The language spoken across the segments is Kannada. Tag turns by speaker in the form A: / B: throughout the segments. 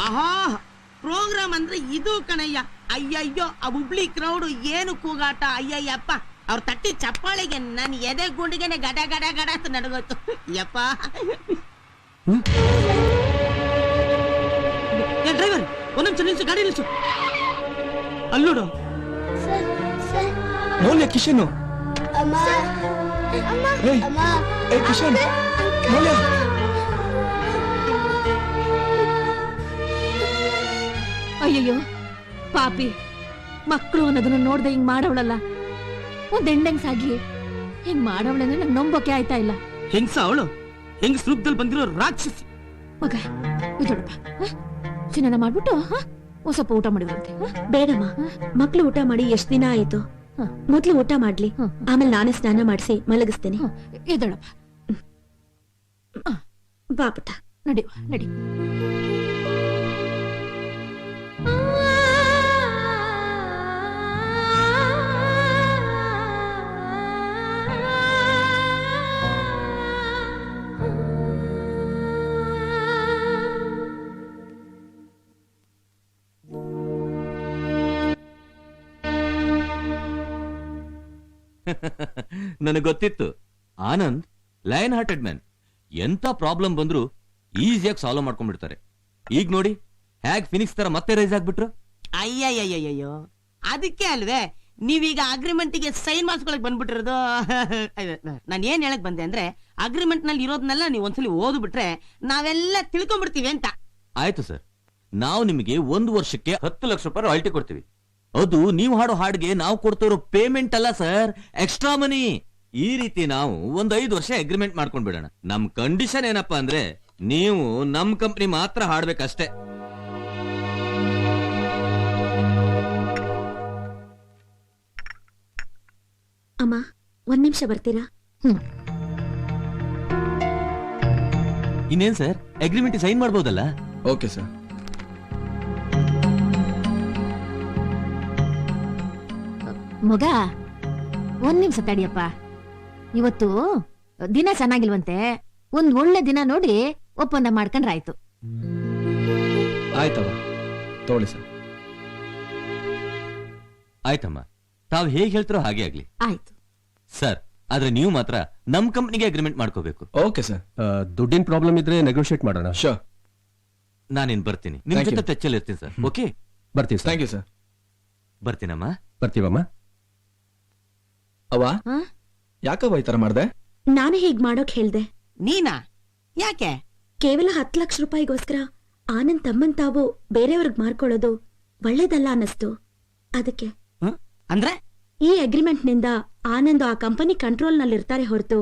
A: ಆಹಾ ಪ್ರೋಗ್ರಾಮ್ ಅಂದ್ರೆ ಇದು ಕಣಯ್ಯ. ಅಯ್ಯಯ್ಯೋ ಆ ಹುಬ್ಳಿ ಕ್ರೌಡ್ ಏನು ಕೂಗಾಟ, ಅಯ್ಯಯ್ಯಪ್ಪ ಅವ್ರ ತಟ್ಟಿ ಚಪ್ಪಾಳೆಗೆ ನನ್ನ ಎದೆ ಗುಂಡಿಗೆನೆ ಗಡ ಗಡ ಗಡ ಅಂತ ನಡಗೋಯ್ತು. ಯಪ್ಪ ಡ್ರೈವರ್ ಒಂದೊಂದು ನಿಲ್ಸು, ಗಾಡಿ ನಿಲ್ಸು. ಅಲ್ಲೋಡು
B: ಮೌಲ್ಯ ಕಿಶನ್. ಕಿಶನ್ ಮೌಲ್ಯ.
C: ಅಯ್ಯಯ್ಯೋ ಪಾಪಿ, ಮಕ್ಕಳು ಅನ್ನೋದನ್ನ ನೋಡ್ದೆ ಹಿಂಗ್ ಮಾಡವಳಲ್ಲ. ಒಂದ್ ಹೆಂಗಸಾಗಿ ಹಿಂಗ್ ಮಾಡವಳಂದ್ರೆ ನಂಗೆ ನಂಬೋಕೆ ಆಯ್ತಾ ಇಲ್ಲ.
A: ಹೆಂಗ್ಸ ಅವಳು, ಹೆಂಗ್ ರೂಪದಲ್ಲಿ ಬಂದಿರೋ ರಾಕ್ಷಸಿ.
C: ಮಗ ಇದೊಡಪ್ಪ ಚಿನ್ನ ಮಾಡ್ಬಿಟ್ಟು ಒಂದ್ ಸ್ವಲ್ಪ ಊಟ ಮಾಡಿದ್ರಂತೆ.
D: ಬೇಡಮ್ಮ, ಮಕ್ಳು ಊಟ ಮಾಡಿ ಎಷ್ಟ್ ದಿನ ಆಯ್ತು. ಮೊದ್ಲು ಊಟ ಮಾಡ್ಲಿ, ಆಮೇಲೆ ನಾನೇ ಸ್ನಾನ ಮಾಡಿಸಿ ಮಲಗಿಸ್ತೇನೆ.
C: ಇದೊಳಪ್ಪ
D: ಬಾ ಪುಟ್ಟ.
C: ನಡಿ ನಡಿ.
E: ನನಗೆ ಗೊತ್ತಿತ್ತು ಆನಂದ್ ಲಯನ್ ಹಾರ್ಟೆಡ್ ಮ್ಯಾನ್. ಎಂತ ಪ್ರಾಬ್ಲಮ್ ಬಂದ್ರು ಈಸಿಯಾಗಿ ಸಾಲ್ವ್ ಮಾಡ್ಕೊಂಡ್ಬಿಡ್ತಾರೆ. ಈಗ ನೋಡಿ ಹೇಗ್ ಫಿನಿಕ್ಸ್ ತರ ಮತ್ತೆ ರೈಸ್ ಆಗ್ಬಿಟ್ರು.
A: ಅಯ್ಯಯ್ಯಯ್ಯಯ್ಯೋ ಅದಕ್ಕೆ ಅಲ್ವೇ ನೀವೀಗ ಅಗ್ರಿಮೆಂಟ್ಗೆ ಸೈನ್ ಮಾಡಿಸ್ಕೊಳಕ್ ಬಂದ್ಬಿಟ್ಟಿರೋದು. ನಾನು ಏನ್ ಹೇಳಕ್ ಬಂದೆ ಅಂದ್ರೆ ಅಗ್ರಿಮೆಂಟ್ ನಲ್ಲಿ ಇರೋದನ್ನೆಲ್ಲ ನೀವು ಒಂದ್ಸಲಿ ಓದ್ಬಿಟ್ರೆ ನಾವೆಲ್ಲ ತಿಳ್ಕೊಂಡ್ಬಿಡ್ತೀವಿ ಅಂತ.
E: ಆಯ್ತು ಸರ್, ನಾವು ನಿಮಗೆ 1 ವರ್ಷಕ್ಕೆ 10 ಲಕ್ಷ ರೂಪಾಯಿ ರಾಯಲ್ಟಿ ಕೊಡ್ತೀವಿ. ಅದು ನೀವು ಹಾಡೋ ಹಾಡ್ಗೆ ನಾವು ಕೊಡ್ತಿರೋ ಪೇಮೆಂಟ್ ಅಲ್ಲ ಸರ್, ಎಕ್ಸ್ಟ್ರಾ ಮನಿ. ಈ ರೀತಿ ನಾವು 5 ವರ್ಷ ಅಗ್ರಿಮೆಂಟ್ ಮಾಡ್ಕೊಂಡ್ ಬಿಡೋಣ. ನಮ್ ಕಂಡೀಷನ್ ಏನಪ್ಪಾ ಅಂದ್ರೆ ನೀವು ನಮ್ ಕಂಪ್ನಿ ಮಾತ್ರ ಹಾಡ್ಬೇಕಷ್ಟೇ.
D: ಅಮ್ಮ 1 ನಿಮಿಷ ಬರ್ತೀರಾ?
E: ಇನ್ನೇನ್ ಸರ್, ಅಗ್ರಿಮೆಂಟ್ ಸೈನ್ ಮಾಡ್ಬೋದಲ್ಲ?
B: Okay sir.
C: ಮಗ 1 ನಿಮಿಷ ತಡಿಯಪ್ಪ. ಇವತ್ತು ದಿನ ಚೆನ್ನಾಗಿಲ್ವಂತೆ, ಒಂದ್ ಒಳ್ಳೆ ದಿನ ನೋಡಿ ಒಪ್ಪಂದ ಮಾಡ್ಕೊಂಡ್ರಾಯ್ತು.
B: ಆಯ್ತವ, ತಗೊಳ್ಳಿ ಸರ್.
E: ಆಯ್ತಮ್ಮ, ತಾವ್ ಹೇಗ್ ಹೇಳ್ತಾರೋ ಹಾಗೆ ಆಗ್ಲಿ.
C: ಆಯ್ತು
E: ಸರ್, ಆದ್ರೆ ನೀವು ಮಾತ್ರ ನಮ್ ಕಂಪ್ನಿಗೆ ಅಗ್ರಿಮೆಂಟ್ ಮಾಡ್ಕೋಬೇಕು.
B: Okay sir.
F: ದುಡ್ಡಿನ ಪ್ರಾಬ್ಲಮ್ ಇದ್ರೆ ನೆಗೋಷಿಯೇಟ್ ಮಾಡೋಣ.
B: ಶೋರ್.
E: ನಾನೇನ್ ಬರ್ತೀನಿ, ನಿಮ್
B: Thank
E: ಜೊತೆ
B: you.
E: ಟಚ್ ಅಲ್ಲಿ ಇರ್ತೀನಿ ಸರ್. ಓಕೆ,
F: ಬರ್ತೀವಿ ಸರ್.
B: Thank you sir.
E: ಬರ್ತೀನಮ್ಮ.
F: ಬರ್ತೀವಮ್ಮ.
B: ಅವ್ವ,
C: ಹ?
B: ಯಾಕವ್ವ ಈ ತರ ಮಾಡ್ದೆ?
D: ನಾನೇ ಹೀಗ್ ಮಾಡೋಕ್ ಹೇಳ್ದೆ.
A: ನೀನಾ? ಯಾಕೆ?
D: ಕೇವಲ 10 ಲಕ್ಷ ರೂಪಾಯಿಗೋಸ್ಕರ ಆನಂದ್ ತಮ್ಮನ್ ತಾವು ಬೇರೆಯವ್ರಿಗೆ ಮಾರ್ಕೊಳ್ಳೋದು ಒಳ್ಳೇದಲ್ಲ ಅನ್ನಿಸ್ತು. ಅದಕ್ಕೆ
A: ಅಂದ್ರೆ
D: ಈ ಅಗ್ರಿಮೆಂಟ್ ನಿಂದ ಆನಂದ್ ಆ ಕಂಪನಿ ಕಂಟ್ರೋಲ್ ನಲ್ಲಿ ಇರ್ತಾರೆ ಹೊರತು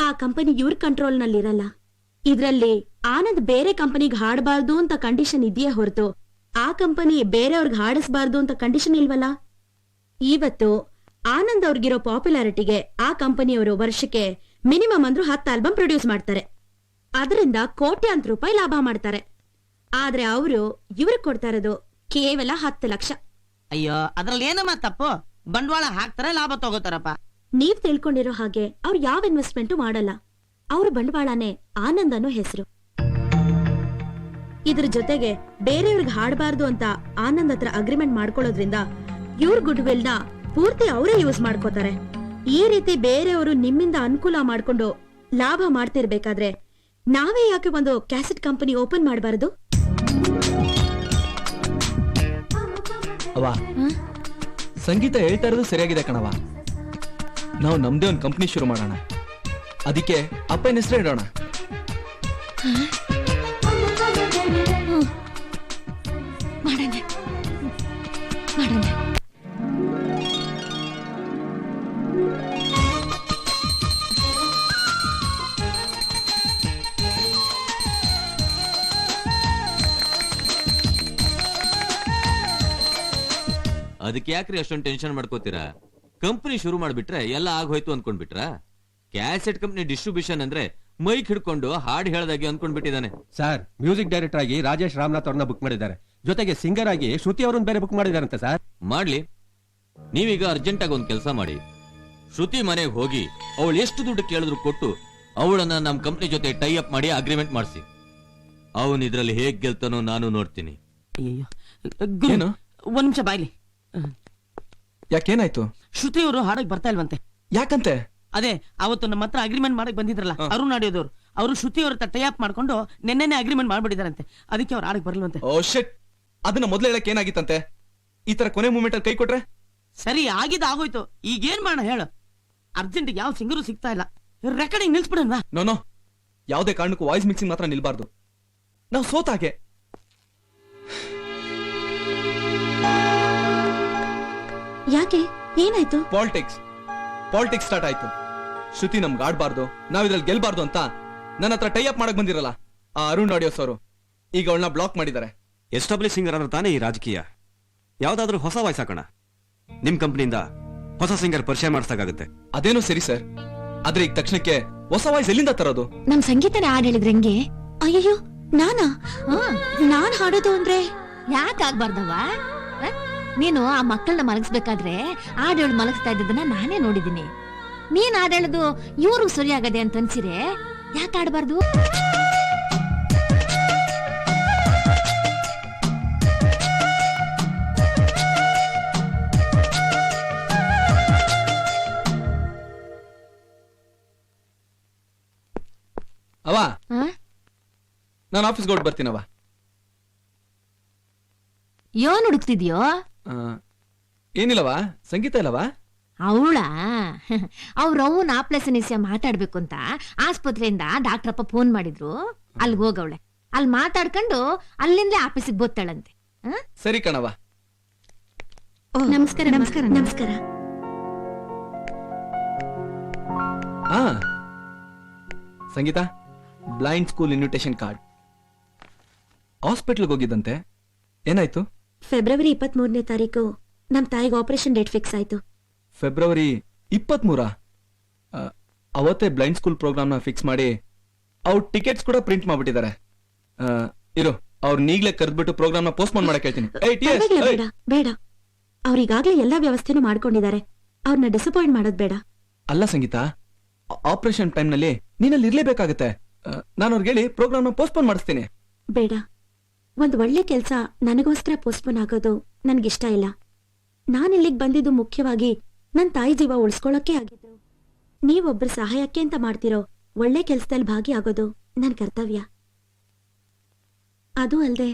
D: ಆ ಕಂಪನಿ ಇವ್ರ ಕಂಟ್ರೋಲ್ ನಲ್ಲಿ ಇರಲ್ಲ. ಇದ್ರಲ್ಲಿ ಆನಂದ್ ಬೇರೆ ಕಂಪನಿಗೆ ಹಾಡಬಾರ್ದು ಅಂತ ಕಂಡೀಷನ್ ಇದೆಯೇ ಹೊರತು ಆ ಕಂಪನಿ ಬೇರೆಯವ್ರಿಗೆ ಹಾಡಿಸಬಾರ್ದು ಅಂತ ಕಂಡೀಷನ್ ಇಲ್ವಲ್ಲ. ಇವತ್ತು ಆನಂದ್ ಅವ್ರಿಗಿರೋ ಪಾಪ್ಯುಲಾರಿಟಿಗೆ ಆ ಕಂಪನಿಯವರು ವರ್ಷಕ್ಕೆ ಮಿನಿಮಮ್ ಅಂದ್ರೂ 10 ಆಲ್ಬಮ್ ಪ್ರೊಡ್ಯೂಸ್ ಮಾಡ್ತಾರೆ. ಅದರಿಂದ ಕೋಟ್ಯಾಂತರ ರೂಪಾಯಿ ಲಾಭ ಮಾಡ್ತಾರೆ. ಆದ್ರೆ ಅವರು ಇವ್ರಿಗೆ ಕೊಡ್ತಾ ಇರೋದು ಕೇವಲ 10 ಲಕ್ಷ.
A: ಅಯ್ಯೋ ಅದ್ರಲ್ಲಿ ಏನಮ್ಮ ತಪ್ಪು? ಬಂಡವಾಳ ಹಾಕ್ತಾರೆ, ಲಾಭ ತಗೋತಾರಪ್ಪ.
D: ನೀವ್ ತಿಳ್ಕೊಂಡಿರೋ ಹಾಗೆ ಅವ್ರು ಯಾವ ಇನ್ವೆಸ್ಟ್ಮೆಂಟು ಮಾಡಲ್ಲ. ಅವ್ರ ಬಂಡವಾಳನೇ ಆನಂದ್ ಅನ್ನೋ ಹೆಸರು. ಇದ್ರ ಜೊತೆಗೆ ಬೇರೆಯವ್ರಿಗೆ ಹಾಡಬಾರ್ದು ಅಂತ ಆನಂದ್ ಹತ್ರ ಅಗ್ರಿಮೆಂಟ್ ಮಾಡ್ಕೊಳ್ಳೋದ್ರಿಂದ ಇವ್ರ ಗುಡ್ ವಿಲ್ ನ ಪೂರ್ತಿ ಅವರೇ ಯೂಸ್ ಮಾಡ್ಕೋತಾರೆ. ಈ ರೀತಿ ಬೇರೆಯವರು ನಿಮ್ಮಿಂದ ಅನುಕೂಲ ಮಾಡ್ಕೊಂಡು ಲಾಭ ಮಾಡ್ತಿರ್ಬೇಕಾದ್ರೆ ನಾವೇ ಯಾಕೆ ಒಂದು ಕ್ಯಾಸೆಟ್ ಕಂಪನಿ ಓಪನ್ ಮಾಡಬಾರದು?
B: ಅವ್ವ, ಸಂಗೀತ ಹೇಳ್ತಾ ಇರೋದು ಸರಿಯಾಗಿದೆ ಕಣವ. ನಾವು ನಮ್ದೇ ಒಂದು ಕಂಪ್ನಿ ಶುರು ಮಾಡೋಣ. ಅದಕ್ಕೆ ಅಪ್ಪನ ಹೆಸರು ಇಡೋಣ.
C: ಮಾಡೋಣ ಮಾಡೋಣ.
E: ಅದಕ್ಕೆ ಯಾಕ್ರಿ ಅಷ್ಟೊಂದು ಟೆನ್ಷನ್ ಮಾಡ್ಕೋತೀರಾ? ಕಂಪನಿ ಶುರು ಮಾಡ್ಬಿಟ್ರೆ ಎಲ್ಲ ಆಗೋಯ್ತು ಅನ್ಕೊಂಡ್ಬಿಟ್ರ? ಕ್ಯಾಸೆಟ್ ಕಂಪನಿ ಡಿಸ್ಟ್ರಿಬ್ಯೂಷನ್ ಅಂದ್ರೆ ಮೈಕ್ ಹಿಡ್ಕೊಂಡು ಹಾಡು ಹೇಳ್ದಾಗೆ ಅನ್ಕೊಂಡ್ಬಿಟ್ಟಿದ್ದಾನೆ.
F: ಸರ್, ಮ್ಯೂಸಿಕ್ ಡೈರೆಕ್ಟರ್ ಆಗಿ ರಾಜೇಶ್ ರಾಮನಾಥ್ ಅವ್ರನ್ನ ಬುಕ್ ಮಾಡಿದ್ದಾರೆ. ಜೊತೆಗೆ ಸಿಂಗರ್ ಆಗಿ ಶ್ರುತಿ ಅವ್ರನ್ನ ಬೇರೆ ಬುಕ್ ಮಾಡಿದಾರಂತೆ ಸರ್.
E: ಮಾಡ್ಲಿ, ನೀವೀಗ ಅರ್ಜೆಂಟ್ ಆಗಿ ಒಂದ್ ಕೆಲಸ ಮಾಡಿ. ಶ್ರುತಿ ಮನೆಗೆ ಹೋಗಿ ಅವಳು ಎಷ್ಟು ದುಡ್ಡು ಕೇಳಿದ್ರು ಕೊಟ್ಟು ಅವಳನ್ನ ನಮ್ ಕಂಪ್ನಿ ಜೊತೆ ಟೈ ಅಪ್ ಮಾಡಿ ಅಗ್ರಿಮೆಂಟ್ ಮಾಡಿಸಿ. ಅವನ್ ಇದ್ರಲ್ಲಿ ಹೇಗ್ ಗೆಲ್ತಾನೋ ನಾನು ನೋಡ್ತೀನಿ.
A: ಅಯ್ಯೋ ಗುರು,
B: ಏನು?
A: ಒಂದ್ ನಿಮಿಷ ಬಾಯ್ಲಿ.
B: ಯಾಕೇನಾಯ್ತು?
A: ಶ್ರುತಿ ಅವರು ಹಾಡಕ್ ಬರ್ತಾ ಇಲ್ವಂತೆ.
B: ಯಾಕಂತೆ?
A: ಅದೇ ಅವತ್ತು ನಮ್ಮ ಹತ್ರ ಅಗ್ರಿಮೆಂಟ್ ಮಾಡಕ್ ಬಂದಿದ್ರಲ್ಲ ಅರುಣ್ ನಾಡಿಯೋದವ್ರು, ಅವರು ಶ್ರುತಿ ಅವ್ರ ಟೈ ಅಪ್ ಮಾಡ್ಕೊಂಡು ನೆನ್ನೆನೆ ಅಗ್ರಿಮೆಂಟ್ ಮಾಡ್ಬಿಟ್ಟಿದಾರಂತೆ. ಅದಕ್ಕೆ ಅವ್ರು ಹಾಡಕ್ ಬರ್ಲಿಲ್ವಂತೆ.
B: ಓ ಶಿಟ್, ಅದನ್ನ ಮೊದ್ಲು ಹೇಳಕ್ ಏನಾಗಿತ್ತಂತೆ? ಈ ತರ ಕೊನೆ ಮೂಮೆಂಟ್ ಅಲ್ಲಿ ಕೈ ಕೊಟ್ರೆ?
A: ಸರಿ ಆಗಿದ್ದು ಆಗೋಯ್ತು, ಈಗೇನ್ ಮಾಡೋಣ ಹೇಳು? ಅರ್ಜೆಂಟ್ ಯಾವ ಸಿಂಗರು ಸಿಗ್ತಾ ಇಲ್ಲ, ರೆಕಾರ್ಡಿಂಗ್ ನಿಲ್ಸ್ಬಿಡನ್ವಾ?
B: ನೋ, ಯಾವುದೇ ಕಾರಣಕ್ಕೂ ವಾಯ್ಸ್ ಮಿಕ್ಸಿಂಗ್ ಮಾತ್ರ ನಿಲ್ಬಾರ್ದು. ನಾವು ಸೋತಾಗೆ.
D: ಯಾಕೆ, ಏನಾಯ್ತು?
B: ಪಾಲಿಟಿಕ್ಸ್ ಸ್ಟಾರ್ಟ್ ಆಯ್ತು. ಶ್ರುತಿ ನಮ್ಗೆ ಆಡ್ಬಾರ್ದು, ನಾವ್ ಇದ್ರಲ್ಲಿ ಗೆಲ್ಬಾರ್ದು ಅಂತ ನನ್ನ ಹತ್ರ ಟೈ ಅಪ್ ಮಾಡಕ್ ಬಂದಿರಲ್ಲ ಆ ಅರುಣ್ ಆಡಿಯೋಸ್ ಅವರು ಈಗ ಅವಳನ್ನ ಬ್ಲಾಕ್ ಮಾಡಿದ್ದಾರೆ.
G: ಎಸ್ಟಾಬ್ಲಿಷ್ ಸಿಂಗರ್ ಅಂದ್ರೆ ತಾನೇ ಈ ರಾಜಕೀಯ. ಯಾವ್ದಾದ್ರೂ ಹೊಸ ವಾಯ್ಸ್ ಹಾಕೋಣ, ನಿಮ್ ಕಂಪ್ನಿಯಿಂದ ಹೊಸ ಸಿಂಗರ್ ಪರಿಚಯ ಮಾಡಿಸಾಗುತ್ತೆ.
B: ಅದೇನೋ ಸರಿ ಸರ್, ಆದ್ರೆ ಈಗ ತಕ್ಷಣಕ್ಕೆ ಹೊಸ ವಾಯ್ಸ್ ಎಲ್ಲಿಂದ ತರೋದು?
C: ನಮ್ ಸಂಗೀತನೇ ಹಾಡ್ ಹೇಳಿದ್ರೆ ಹೆಂಗೆ?
D: ಅಯ್ಯಯ್ಯೋ, ನಾನಾ? ನಾನ್ ಹಾಡೋದು ಅಂದ್ರೆ
C: ಯಾಕೆ ಆಗ್ಬಾರ್ದವ? ನೀನು ಆ ಮಕ್ಕಳನ್ನ ಮಲಗಿಸ್ಬೇಕಾದ್ರೆ ಹಾಡೇಳು ಮಲಗಿಸ್ತಾ ಇದ್ದದನ್ನ ನಾನೇ ನೋಡಿದೀನಿ. ನೀನ್ ಹಾಡೇಳದು ಇವ್ರಿಗೆ ಸರಿ ಆಗದೆ ಅಂತ ಅನ್ಸಿರೆ ಯಾಕೆ ಆಡ್ಬಾರ್ದು?
B: ಅವ,
C: ಆ?
B: ನಾನು ಆಫೀಸ್ಗೆ ಹೊರಟು ಬರ್ತೀನವ.
C: ಏನ್ ಹುಡುಕ್ತಿದ್ಯೋ?
B: ಏನಿಲ್ಲವಾ, ಸಂಗೀತ ಇಲ್ಲವಾ?
C: ಅವಳ ಅವ್ರವ್ನ ಆಪ್ಲೇಸನಿಸ್ಯ ಮಾತಾಡ್ಬೇಕು ಅಂತ ಆಸ್ಪತ್ರೆಯಿಂದ ಡಾಕ್ಟ್ರಪ್ಪ ಫೋನ್ ಮಾಡಿದ್ರು. ಅಲ್ಗ್ ಹೋಗವಳೆ, ಅಲ್ಲಿ ಮಾತಾಡ್ಕೊಂಡು ಅಲ್ಲಿಂದಲೇ ಆಫೀಸಿಗೆ ಬೋತಾಳಂತೆ.
B: ಸರಿ ಕಣವ.
D: ನಮಸ್ಕಾರ. ನಮಸ್ಕಾರ. ನಮಸ್ಕಾರ.
B: ಹಾ, ಸಂಗೀತ, ಬ್ಲೈಂಡ್ ಸ್ಕೂಲ್ ಇನ್ವಿಟೇಷನ್ ಕಾರ್ಡ್. ಹಾಸ್ಪಿಟ್ಲ್ಗೆ ಹೋಗಿದ್ದಂತೆ, ಏನಾಯ್ತು?
D: ಫೆಬ್ರವರಿ 23ನೇ ತಾರೀಕು ನಮ್ ತಾಯಿಗೆ ಆಪರೇಷನ್ ಡೇಟ್ ಫಿಕ್ಸ್ ಆಯ್ತು.
B: ಫೆಬ್ರವರಿ 23? ಅವತ್ತೇ ಬ್ಲೈಂಡ್ ಸ್ಕೂಲ್ ಪ್ರೋಗ್ರಾಮ್ನ ಫಿಕ್ಸ್ ಮಾಡಿ ಅವ್ರ ಟಿಕೆಟ್ಸ್ ಕೂಡ ಪ್ರಿಂಟ್ ಮಾಡ್ಬಿಟ್ಟಿದ್ದಾರೆ. ಇರು, ಅವ್ರನ್ನೀಗ್ಲೇ ಕರೆದ್ಬಿಟ್ಟು ಪ್ರೋಗ್ರಾಮ್ನ ಪೋಸ್ಟ್ಪೋನ್ ಮಾಡಕ್ ಹೇಳ್ತೀನಿ.
D: ಪರವಾಗಿಲ್ಲ, ಬೇಡ ಬೇಡ, ಅವ್ರಿಗಾಗ್ಲೇ ಎಲ್ಲಾ ವ್ಯವಸ್ಥೆನೂ ಮಾಡ್ಕೊಂಡಿದ್ದಾರೆ. ಅವ್ರನ್ನ ಡಿಸಪಾಯಿಂಟ್ ಮಾಡೋದ್ ಬೇಡ.
B: ಅಲ್ಲ ಸಂಗೀತ, ಆಪರೇಷನ್ ಟೈಮ್ನಲ್ಲಿ ನೀನಲ್ಲಿ ಇರ್ಲೇಬೇಕಾಗತ್ತೆ. ನಾನು ಅವ್ರಿಗೆ ಹೇಳಿ ಪ್ರೋಗ್ರಾಮ್ನ ಪೋಸ್ಟ್ಪೋನ್ ಮಾಡಿಸ್ತೀನಿ.
D: ಬೇಡ, ಒಂದ್ ಒಳ್ಳೆ ಕೆಲ್ಸ ನನಗೋಸ್ಕರ ಪೋಸ್ಟ್ಪೋನ್ ಆಗೋದು ನನ್ಗಿಷ್ಟ ಇಲ್ಲ. ನಾನ್ ಇಲ್ಲಿಗ್ ಬಂದಿದ್ದು ಮುಖ್ಯವಾಗಿ ನನ್ ತಾಯಿ ಜೀವ ಉಳಿಸ್ಕೊಳ್ಳೋಕೆ ಆಗಿದ್ದು. ನೀವೊಬ್ರು ಸಹಾಯಕ್ಕೆ ಅಂತ ಮಾಡ್ತಿರೋ ಒಳ್ಳೆ ಕೆಲ್ಸದಲ್ಲಿ ಭಾಗಿಯಾಗೋದು ನನ್ ಕರ್ತವ್ಯ. ಅದು ಅಲ್ದೆ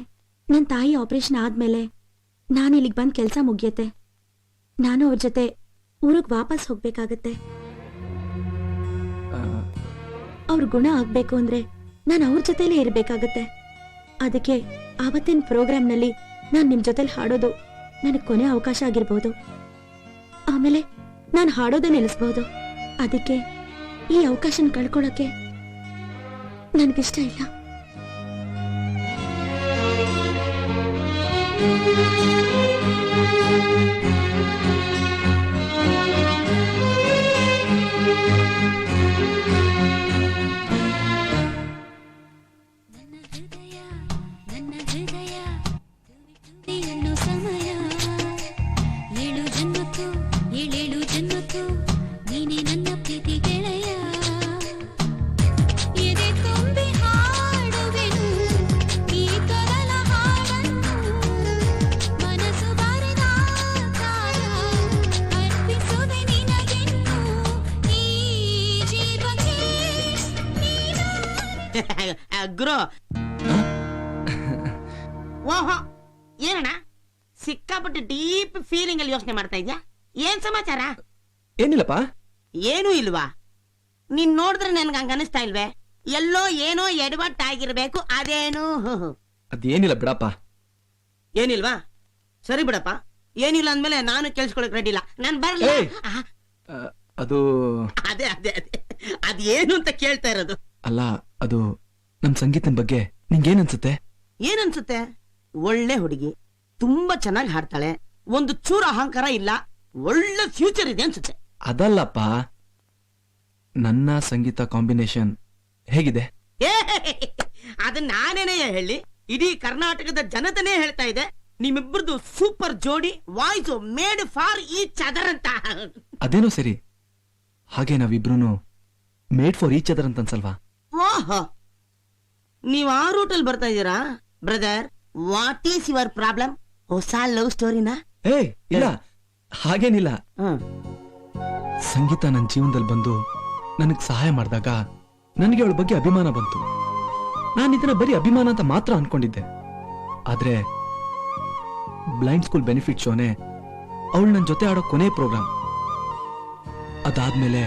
D: ನನ್ ತಾಯಿ ಆಪರೇಷನ್ ಆದ್ಮೇಲೆ ನಾನು ಇಲ್ಲಿಗ್ ಬಂದ್ ಕೆಲ್ಸ ಮುಗಿಯತ್ತೆ. ನಾನು ಅವ್ರ ಜೊತೆ ಊರಿಗೆ ವಾಪಸ್ ಹೋಗ್ಬೇಕಾಗತ್ತೆ. ಅವ್ರ ಗುಣ ಆಗ್ಬೇಕು ಅಂದ್ರೆ ನಾನು ಅವ್ರ ಜೊತೆಲೇ ಇರ್ಬೇಕಾಗತ್ತೆ. ಅದಕ್ಕೆ ಆವತ್ತಿನ ಪ್ರೋಗ್ರಾಮ್ನಲ್ಲಿ ನಾನ್ ನಿಮ್ ಜೊತೆಲಿ ಹಾಡೋದು ನನಗ್ ಕೊನೆ ಅವಕಾಶ ಆಗಿರ್ಬೋದು. ಆಮೇಲೆ ನಾನು ಹಾಡೋದೇ ನಿಲ್ಲಿಸ್ಬಹುದು. ಅದಕ್ಕೆ ಈ ಅವಕಾಶನ ಕಳ್ಕೊಳಕ್ಕೆ ನನ್ಗಿಷ್ಟ ಇಲ್ಲ.
A: ಗುರು, ಓಹೋ, ಏನಣ್ಣ ಸಿಕ್ಕಾಪಟ್ಟೆ ಡೀಪ್ ಫೀಲಿಂಗ್ ಅಲ್ಲಿ ಯೋಚನೆ ಮಾಡ್ತಾ ಇದ್ಯಾ? ಏನ್ ಸಮಾಚಾರ?
B: ಏನಿಲ್ಲಪ್ಪ.
A: ಏನೂ ಇಲ್ವಾ? ನೀನ್ ನೋಡಿದ್ರೆ ನನ್ಗೆ ಹಂಗ ಅನಿಸ್ತಾ ಇಲ್ವೇ? ಎಲ್ಲೋ ಏನೋ ಎಡವಟ್ಟಾಗಿರ್ಬೇಕು. ಅದೇನು?
B: ಅದೇನಿಲ್ಲ ಬಿಡಪ್ಪ.
A: ಏನಿಲ್ವಾ? ಸರಿ ಬಿಡಪ್ಪ, ಏನಿಲ್ಲ ಅಂದ್ಮೇಲೆ ನಾನು ಕೇಳಿಸ್ಕೊಳಕ್ ರೆಡಿ ಇಲ್ಲ. ನಾನ್ ಬರ್ಲ.
B: ಅದು
A: ಅದೇ ಅದೇ ಅದೇ ಅದೇನು ಅಂತ ಕೇಳ್ತಾ ಇರೋದು.
B: ಅಲ್ಲ, ಅದು ನಮ್ ಸಂಗೀತನ ಬಗ್ಗೆ ನಿಂಗೇನನ್ಸುತ್ತೆ?
A: ಏನನ್ಸುತ್ತೆ? ಒಳ್ಳೆ ಹುಡುಗಿ, ತುಂಬಾ ಚೆನ್ನಾಗಿ ಹಾಡ್ತಾಳೆ, ಒಂದು ಚೂರು ಅಹಂಕಾರ ಇಲ್ಲ, ಒಳ್ಳೆ ಫ್ಯೂಚರ್ ಇದೆ ಅನ್ಸುತ್ತೆ.
B: ಅದಲ್ಲಪ್ಪ, ನನ್ನ ಸಂಗೀತ ಕಾಂಬಿನೇಷನ್ ಹೇಗಿದೆ?
A: ಅದನ್ನ ನಾನೇನೇ ಹೇಳಿ, ಇಡೀ ಕರ್ನಾಟಕದ ಜನತೆನೇ ಹೇಳ್ತಾ ಇದೆ, ನಿಮ್ಮಿಬ್ಬರದು ಸೂಪರ್ ಜೋಡಿ, voice made for each other ಅಂತ.
B: ಅದೇನೋ ಸರಿ, ಹಾಗೆ ನಾವಿಬ್ರು ಮೇಡ್ ಫಾರ್ ಈಚ್ ಅದರ್ ಅಂತ ಅನ್ಸಲ್ವಾ?
A: ಓಹೋ, ನೀವ್ ಆ ರೂಟಲ್ಲಿ ಬರ್ತಾ ಇದೀರಾ brother? What is your problem? ಹೊಸ ಲವ್ ಸ್ಟೋರಿನಾ?
B: ಏಯ್ ಇಲ್ಲ, ಹಾಗೇನಿಲ್ಲ. ಸಂಗೀತ ನನ್ನ ಜೀವನದಲ್ಲಿ ಬಂದು ನನಗ್ ಸಹಾಯ ಮಾಡಿದಾಗ ನನಗೆ ಅವಳ ಬಗ್ಗೆ ಅಭಿಮಾನ ಬಂತು. ನಾನು ಇದನ್ನ ಬರೀ ಅಭಿಮಾನ ಅಂತ ಮಾತ್ರ ಅನ್ಕೊಂಡಿದ್ದೆ. ಆದ್ರೆ ಬ್ಲೈಂಡ್ ಸ್ಕೂಲ್ ಬೆನಿಫಿಟ್ ಶೋನೆ ಅವಳು ನನ್ನ ಜೊತೆ ಆಡೋ ಕೊನೆ ಪ್ರೋಗ್ರಾಮ್. ಅದಾದ್ಮೇಲೆ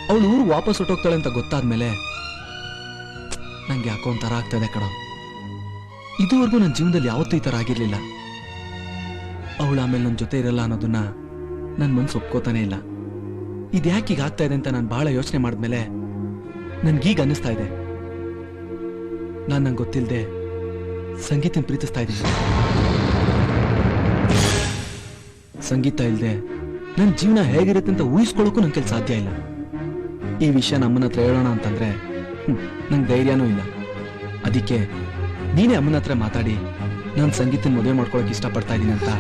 B: ಅವಳು ಊರು ವಾಪಸ್ ಹೊಟ್ಟೋಗ್ತಾಳೆ ಅಂತ ಗೊತ್ತಾದ್ಮೇಲೆ ನಂಗೆ ಯಾಕೋ ಒಂಥರ ಆಗ್ತದೆ ಕಣೋ. ಇದುವರೆಗೂ ನನ್ನ ಜೀವನದಲ್ಲಿ ಯಾವತ್ತೂ ಈ ತರ ಆಗಿರ್ಲಿಲ್ಲ. ಅವಳು ಆಮೇಲೆ ನನ್ನ ಜೊತೆ ಇರಲ್ಲ ಅನ್ನೋದನ್ನ ನನ್ ಮನ್ಸು ಒಪ್ಕೋತಾನೆ ಇಲ್ಲ. ಇದ್ಯಾಕೆ ಈಗ ಆಗ್ತಾ ಇದೆ ಅಂತ ನಾನು ಬಹಳ ಯೋಚನೆ ಮಾಡಿದ್ಮೇಲೆ ನನ್ಗೀಗ ಅನ್ನಿಸ್ತಾ ಇದೆ, ನಂಗೆ ಗೊತ್ತಿಲ್ಲದೆ ಸಂಗೀತನ ಪ್ರೀತಿಸ್ತಾ ಇದ್ದೀನಿ. ಸಂಗೀತ ಇಲ್ದೆ ನನ್ನ ಜೀವನ ಹೇಗಿರುತ್ತೆ ಅಂತ ಊಹಿಸ್ಕೊಳ್ಳೋಕ್ಕೂ ನನ್ ಕೈಲಿ ಸಾಧ್ಯ ಇಲ್ಲ. ಈ ವಿಷಯ ನಮ್ಮನ್ನ ಹತ್ರ ಹೇಳೋಣ ಅಂತಂದ್ರೆ ನಂಗೆ ಧೈರ್ಯನೂ ಇಲ್ಲ. ಅದಕ್ಕೆ ನೀನೇ ಅಮ್ಮನ ಹತ್ರ ಮಾತಾಡಿ ನಾನು ಸಂಗೀತನ ಮದುವೆ ಮಾಡ್ಕೊಳಕ್ ಇಷ್ಟಪಡ್ತಾ ಇದ್ದೀನಿ ಅಂತ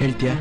B: ಹೇಳ್ತೀಯಾ?